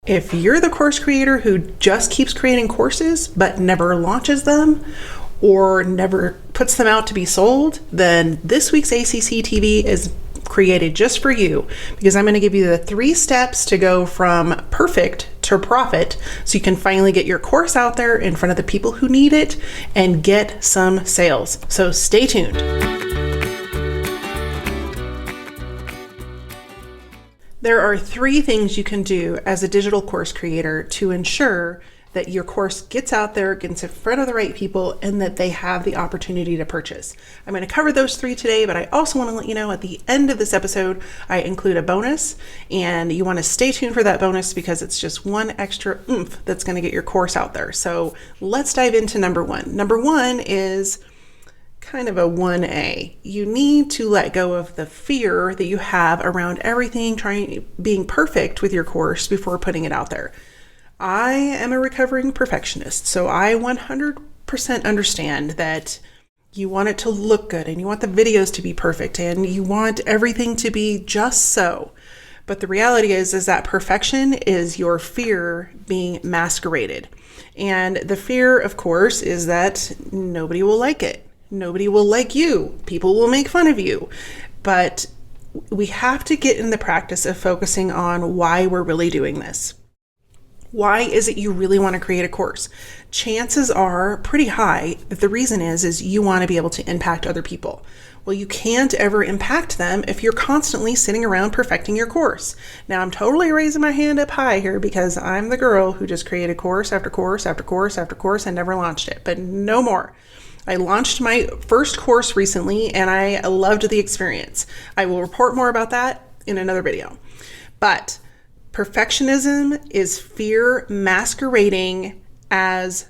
If you're the course creator who just keeps creating courses but never launches them or never puts them out to be sold, then this week's ACC TV is created just for you, because I'm going to give you the 3 steps to go from perfect to profit so you can finally get your course out there in front of the people who need it and get some sales. So stay tuned. There are 3 things you can do as a digital course creator to ensure that your course gets out there, gets in front of the right people, and that they have the opportunity to purchase. I'm going to cover those 3 today, but I also want to let you know at the end of this episode, I include a bonus, and you want to stay tuned for that bonus because it's just one extra oomph that's going to get your course out there. So let's dive into number 1. Number 1 is kind of a 1A. You need to let go of the fear that you have around everything being perfect with your course before putting it out there. I am a recovering perfectionist, so I 100% understand that you want it to look good and you want the videos to be perfect and you want everything to be just so. But the reality is that perfection is your fear being masqueraded. And the fear, of course, is that nobody will like it. Nobody will like you. People will make fun of you. But we have to get in the practice of focusing on why we're really doing this. Why is it you really want to create a course? Chances are pretty high that the reason is you want to be able to impact other people. Well, you can't ever impact them if you're constantly sitting around perfecting your course. Now, I'm totally raising my hand up high here because I'm the girl who just created course after course after course after course and never launched it, but no more. I launched my first course recently and I loved the experience. I will report more about that in another video. But perfectionism is fear masquerading as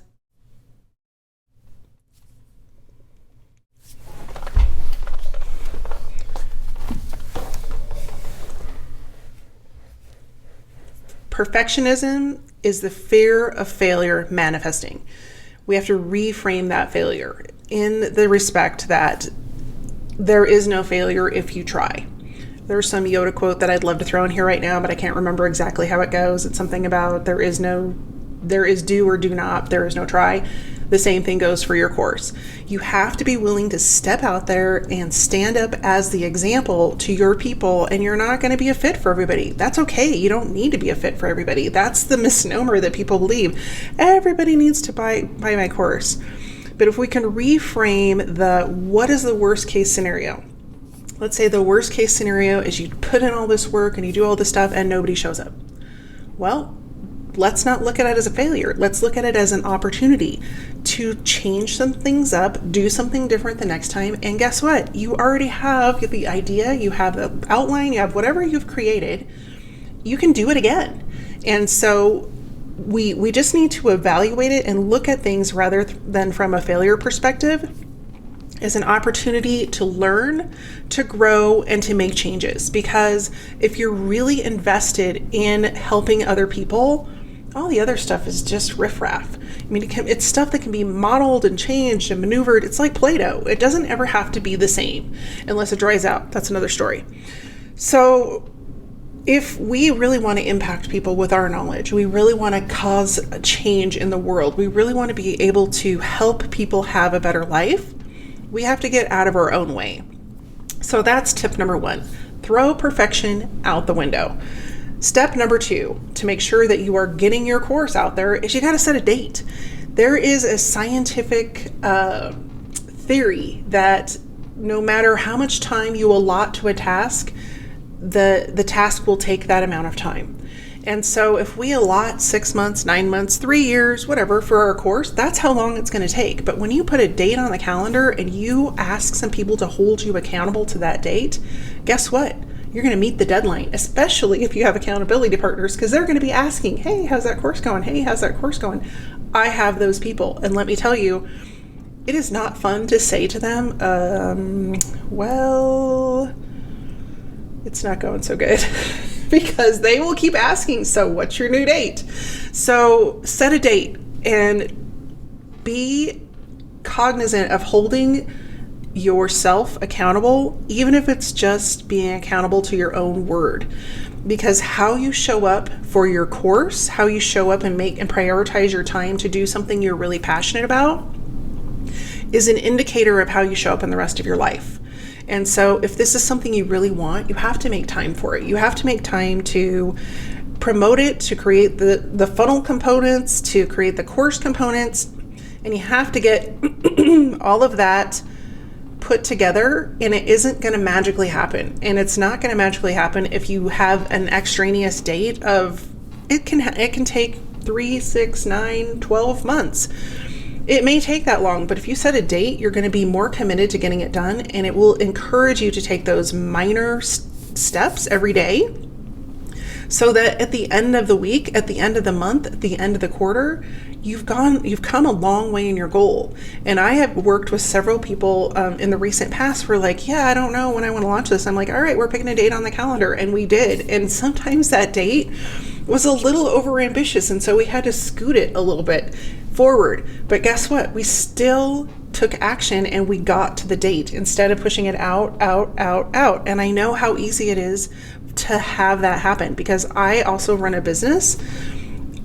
perfectionism is the fear of failure manifesting. We have to reframe that failure in the respect that there is no failure if you try. There's some Yoda quote that I'd love to throw in here right now, but I can't remember exactly how it goes. It's something about there is do or do not, there is no try. The same thing goes for your course. You have to be willing to step out there and stand up as the example to your people, and you're not going to be a fit for everybody. That's okay. You don't need to be a fit for everybody. That's the misnomer that people believe. Everybody needs to buy my course. But if we can reframe what is the worst case scenario? Let's say the worst case scenario is you put in all this work and you do all this stuff and nobody shows up. Well, let's not look at it as a failure. Let's look at it as an opportunity to change some things up, do something different the next time. And guess what? You already have the idea, you have the outline, you have whatever you've created. You can do it again. And so we just need to evaluate it and look at things rather than from a failure perspective as an opportunity to learn, to grow, and to make changes. Because if you're really invested in helping other people, all the other stuff is just riffraff. I mean, it's stuff that can be modeled and changed and maneuvered. It's like Play-Doh. It doesn't ever have to be the same unless it dries out. That's another story. So if we really want to impact people with our knowledge, we really want to cause a change in the world, we really want to be able to help people have a better life, we have to get out of our own way. So that's tip number 1. Throw perfection out the window. Step number 2, to make sure that you are getting your course out there, is you got to set a date. There is a scientific theory that no matter how much time you allot to a task, the task will take that amount of time. And so if we allot 6 months, 9 months, 3 years, whatever for our course, that's how long it's going to take. But when you put a date on the calendar and you ask some people to hold you accountable to that date, guess what? You're going to meet the deadline, especially if you have accountability partners, because they're going to be asking, hey, how's that course going? Hey, how's that course going? I have those people. And let me tell you, it is not fun to say to them, well, it's not going so good. Because they will keep asking, so what's your new date? So set a date and be cognizant of holding yourself accountable, even if it's just being accountable to your own word. because how you show up for your course, how you show up and make and prioritize your time to do something you're really passionate about is an indicator of how you show up in the rest of your life. And so if this is something you really want, you have to make time for it. You have to make time to promote it, to create the funnel components, to create the course components, and you have to get all of that put together, and it isn't going to magically happen. And it's not going to magically happen if you have an extraneous date of, it can take 3, 6, 9, 12 months. It may take that long, but if you set a date, you're going to be more committed to getting it done, and it will encourage you to take those minor steps every day, so that at the end of the week, at the end of the month, at the end of the quarter, you've come a long way in your goal. And I have worked with several people in the recent past who are like, yeah, I don't know when I want to launch this. I'm like, all right, we're picking a date on the calendar. And we did. And sometimes that date was a little overambitious. And so we had to scoot it a little bit forward. But guess what? We still took action and we got to the date instead of pushing it out. And I know how easy it is to have that happen, because I also run a business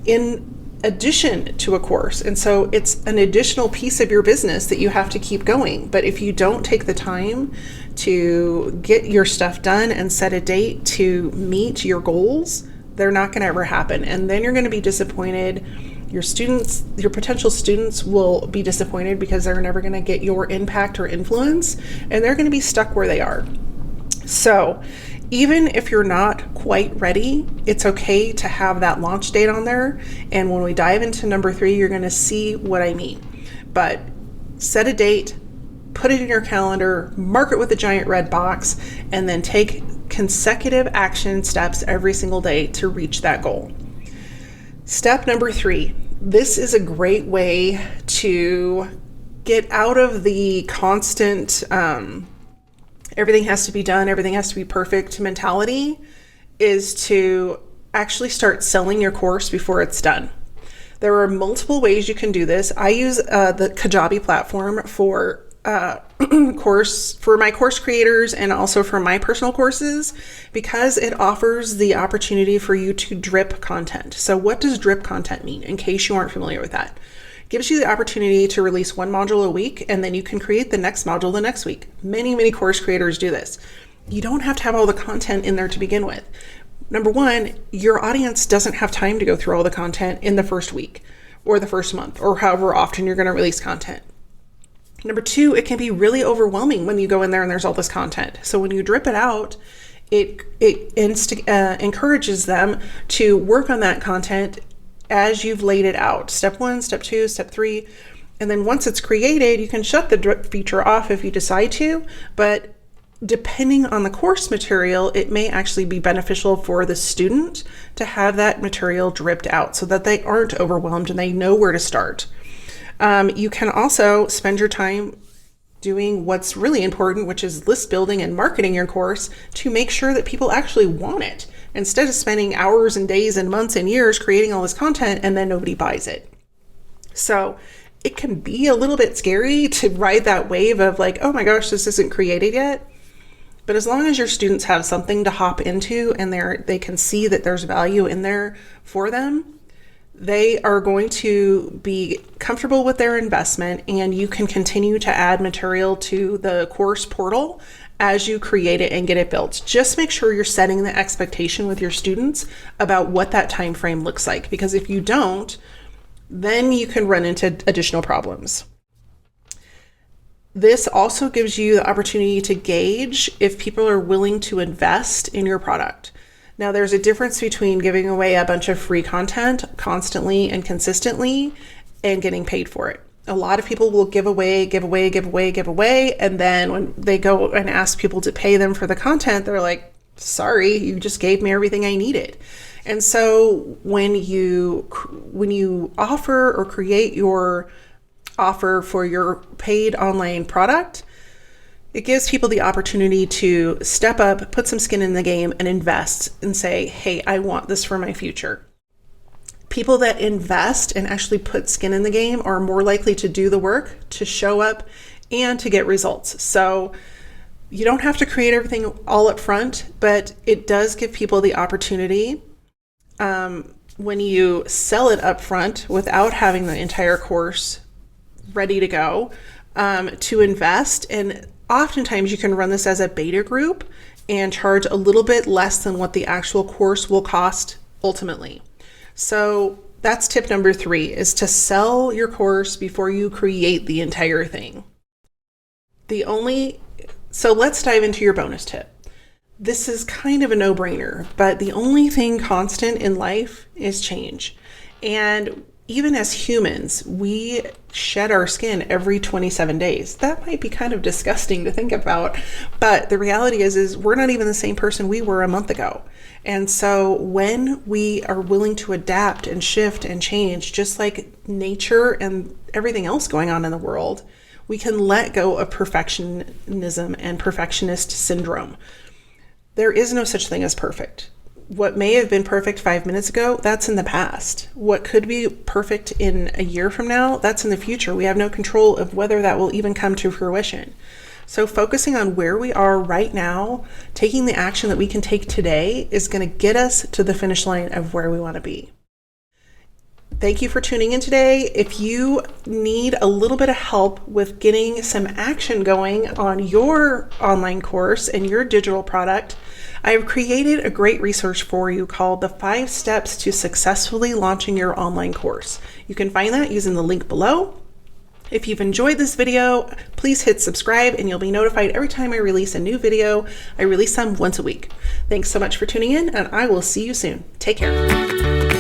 in addition to a course. And so it's an additional piece of your business that you have to keep going. But if you don't take the time to get your stuff done and set a date to meet your goals, they're not going to ever happen. And then you're going to be disappointed. Your students, your potential students will be disappointed because they're never going to get your impact or influence, and they're going to be stuck where they are. So even if you're not quite ready, it's okay to have that launch date on there. And when we dive into number 3, you're going to see what I mean. But set a date, put it in your calendar, mark it with a giant red box, and then take consecutive action steps every single day to reach that goal. Step number 3. This is a great way to get out of the constant everything has to be done, everything has to be perfect mentality, is to actually start selling your course before it's done. There are multiple ways you can do this. I use the Kajabi platform for my course creators and also for my personal courses, because it offers the opportunity for you to drip content. So what does drip content mean, in case you aren't familiar with that? Gives you the opportunity to release one module a week, and then you can create the next module the next week. Many course creators do this. You don't have to have all the content in there to begin with. Number one, your audience doesn't have time to go through all the content in the first week or the first month or however often you're going to release content. Number 2, it can be really overwhelming when you go in there and there's all this content. So when you drip it out, it encourages them to work on that content as you've laid it out. Step 1, step 2, step 3. And then once it's created, you can shut the drip feature off if you decide to, but depending on the course material, it may actually be beneficial for the student to have that material dripped out so that they aren't overwhelmed and they know where to start. You can also spend your time doing what's really important, which is list building and marketing your course to make sure that people actually want it, instead of spending hours and days and months and years creating all this content and then nobody buys it. So it can be a little bit scary to ride that wave of like, oh my gosh, this isn't created yet. But as long as your students have something to hop into and they can see that there's value in there for them, they are going to be comfortable with their investment, and you can continue to add material to the course portal as you create it and get it built. Just make sure you're setting the expectation with your students about what that time frame looks like, because if you don't, then you can run into additional problems. This also gives you the opportunity to gauge if people are willing to invest in your product. Now, there's a difference between giving away a bunch of free content constantly and consistently and getting paid for it. A lot of people will give away, and then when they go and ask people to pay them for the content, they're like, sorry, you just gave me everything I needed. And so when you offer or create your offer for your paid online product, it gives people the opportunity to step up, put some skin in the game, and invest and say, hey, I want this for my future. People that invest and actually put skin in the game are more likely to do the work, to show up, and to get results. So You don't have to create everything all up front, but it does give people the opportunity when you sell it up front without having the entire course ready to go, to invest. And oftentimes you can run this as a beta group and charge a little bit less than what the actual course will cost ultimately. So that's tip number 3, is to sell your course before you create the entire thing. So let's dive into your bonus tip. This is kind of a no-brainer, but the only thing constant in life is change. And even as humans, we shed our skin every 27 days. That might be kind of disgusting to think about, but the reality is we're not even the same person we were a month ago. And so when we are willing to adapt and shift and change, just like nature and everything else going on in the world, we can let go of perfectionism and perfectionist syndrome. There is no such thing as perfect. What may have been perfect 5 minutes ago, that's in the past. What could be perfect in a year from now, that's in the future. We have no control of whether that will even come to fruition. So focusing on where we are right now, taking the action that we can take today is going to get us to the finish line of where we want to be. Thank you for tuning in today. If you need a little bit of help with getting some action going on your online course and your digital product, I have created a great resource for you called the 5 Steps to Successfully Launching Your Online Course. You can find that using the link below. If you've enjoyed this video, please hit subscribe and you'll be notified every time I release a new video. I release them once a week. Thanks so much for tuning in, and I will see you soon. Take care.